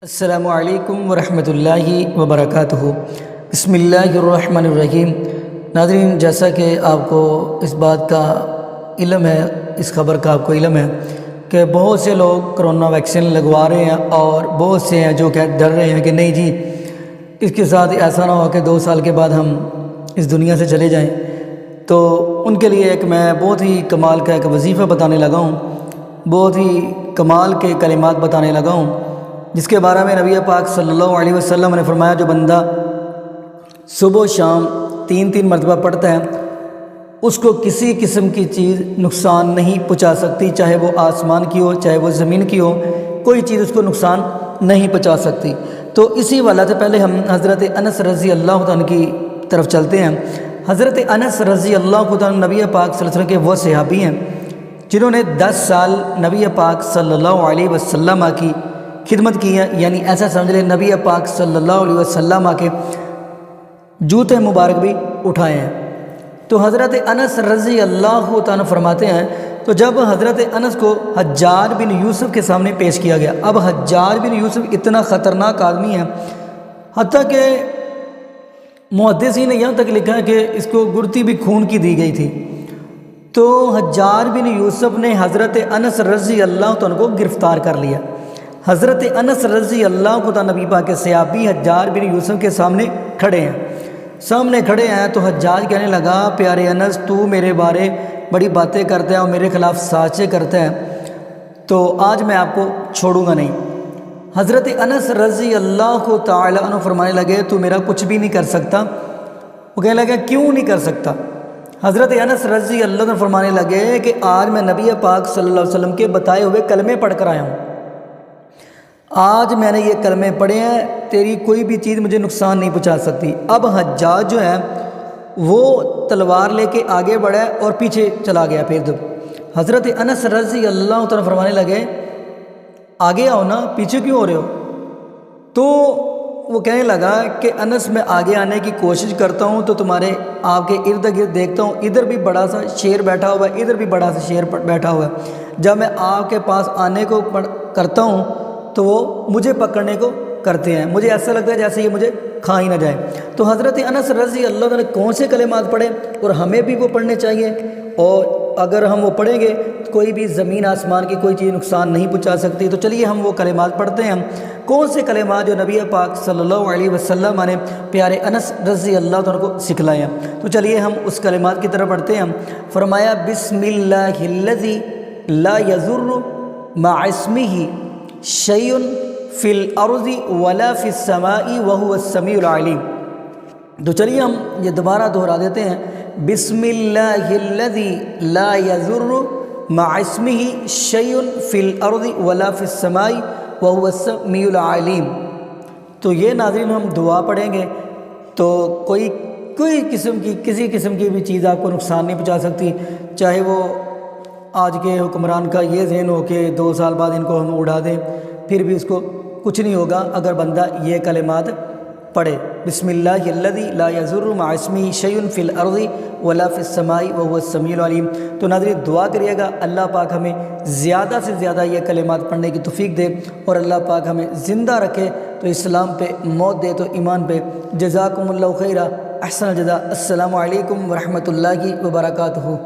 السلام علیکم ورحمۃ اللہ وبرکاتہ۔ بسم اللہ الرحمن الرحیم۔ ناظرین، جیسا کہ آپ کو اس بات کا علم ہے، اس خبر کا آپ کو علم ہے کہ بہت سے لوگ کرونا ویکسین لگوا رہے ہیں اور بہت سے ہیں جو کہ ڈر رہے ہیں کہ نہیں جی اس کے ساتھ ایسا نہ ہو کہ 2 سال کے بعد ہم اس دنیا سے چلے جائیں۔ تو ان کے لیے ایک میں بہت ہی کمال کا ایک وظیفہ بتانے لگا ہوں، بہت ہی کمال کے کلمات بتانے لگا ہوں، جس کے بارے میں نبی پاک صلی اللہ علیہ وسلم نے فرمایا جو بندہ صبح و شام 3 مرتبہ پڑھتا ہے اس کو کسی قسم کی چیز نقصان نہیں پہنچا سکتی، چاہے وہ آسمان کی ہو چاہے وہ زمین کی ہو، کوئی چیز اس کو نقصان نہیں پہنچا سکتی۔ تو اسی والا سے پہلے ہم حضرت انس رضی اللہ عنہ کی طرف چلتے ہیں۔ حضرت انس رضی اللہ عنہ نبی پاک صلی اللہ علیہ وسلم کے وہ صحابی ہیں جنہوں نے 10 سال نبی پاک صلی اللہ علیہ وسلم کی خدمت کی ہے، یعنی ایسا سمجھ لیں نبی پاک صلی اللہ علیہ وسلم کے جوتے مبارک بھی اٹھائے ہیں۔ تو حضرت انس رضی اللہ عنہ فرماتے ہیں تو جب حضرت انس کو حجاج بن یوسف کے سامنے پیش کیا گیا، اب حجاج بن یوسف اتنا خطرناک آدمی ہے، حتیٰ کہ محدثین نے یہاں تک لکھا ہے کہ اس کو گرتی بھی خون کی دی گئی تھی۔ تو حجاج بن یوسف نے حضرت انس رضی اللہ عنہ کو گرفتار کر لیا۔ حضرت انس رضی اللہ عنہ نبی پاک کے صحابی حجاج بن یوسف کے سامنے کھڑے ہیں تو حجاج کہنے لگا پیارے انس تو میرے بارے بڑی باتیں کرتا ہے اور میرے خلاف سازشیں کرتا ہے، تو آج میں آپ کو چھوڑوں گا نہیں۔ حضرت انس رضی اللہ تعالی عنہ فرمانے لگے تو میرا کچھ بھی نہیں کر سکتا۔ وہ کہنے لگا کیوں نہیں کر سکتا؟ حضرت انس رضی اللہ عنہ فرمانے لگے کہ آج میں نبی پاک صلی اللہ علیہ وسلم کے بتائے ہوئے کلمے پڑھ کر آیا ہوں، آج میں نے یہ کلمے پڑھے ہیں، تیری کوئی بھی چیز مجھے نقصان نہیں پہنچا سکتی۔ اب حجاج جو ہے وہ تلوار لے کے آگے بڑھا اور پیچھے چلا گیا۔ پھر جب حضرت انس رضی اللہ تعالیٰ فرمانے لگے آگے آؤ نا، پیچھے کیوں ہو رہے ہو؟ تو وہ کہنے لگا کہ انس میں آگے آنے کی کوشش کرتا ہوں تو تمہارے آپ کے ارد گرد دیکھتا ہوں، ادھر بھی بڑا سا شیر بیٹھا ہوا ہے، ادھر بھی بڑا سا شیر بیٹھا ہوا ہے، جب میں آپ کے پاس آنے کو کرتا ہوں تو وہ مجھے پکڑنے کو کرتے ہیں، مجھے ایسا لگتا ہے جیسے یہ مجھے کھا ہی نہ جائے۔ تو حضرت انس رضی اللہ عنہ نے کون سے کلمات پڑھے اور ہمیں بھی وہ پڑھنے چاہیے، اور اگر ہم وہ پڑھیں گے تو کوئی بھی زمین آسمان کی کوئی چیز نقصان نہیں پہنچا سکتی۔ تو چلیے ہم وہ کلمات پڑھتے ہیں، کون سے کلمات جو نبی پاک صلی اللہ علیہ وسلم نے پیارے انس رضی اللہ عنہ کو سکھلائے ہیں۔ تو چلیے ہم اس کلمات کی طرف پڑھتے ہیں۔ فرمایا بسم اللہ الذی لا یضر مع اسمہ شیء فی الارض ولا فی السماء وہو السمیع العلیم۔ تو چلیے ہم یہ دوبارہ دہرا دیتے ہیں، بسم اللہ الذی لا یضر مع اسمہ شیء فی الارض ولا فی السماء وہو السمیع العلیم۔ تو یہ ناظرین ہم دعا پڑھیں گے تو کوئی کسی قسم کی بھی چیز آپ کو نقصان نہیں پہنچا سکتی، چاہے وہ آج کے حکمران کا یہ ذہن ہو کہ 2 سال بعد ان کو ہم اڑا دیں، پھر بھی اس کو کچھ نہیں ہوگا اگر بندہ یہ کلمات پڑھے، بسم اللہ الذی لا یضر مع اسمہ شیء فی الارض ولا فی السماء وہو السمیع العلیم۔ تو ناظرین دعا کریے گا اللہ پاک ہمیں زیادہ سے زیادہ یہ کلمات پڑھنے کی توفیق دے اور اللہ پاک ہمیں زندہ رکھے تو اسلام پہ، موت دے تو ایمان پہ۔ جزاکم اللہ خیرہ، احسن الجزاء۔ السلام علیکم ورحمۃ اللہ وبرکاتہ۔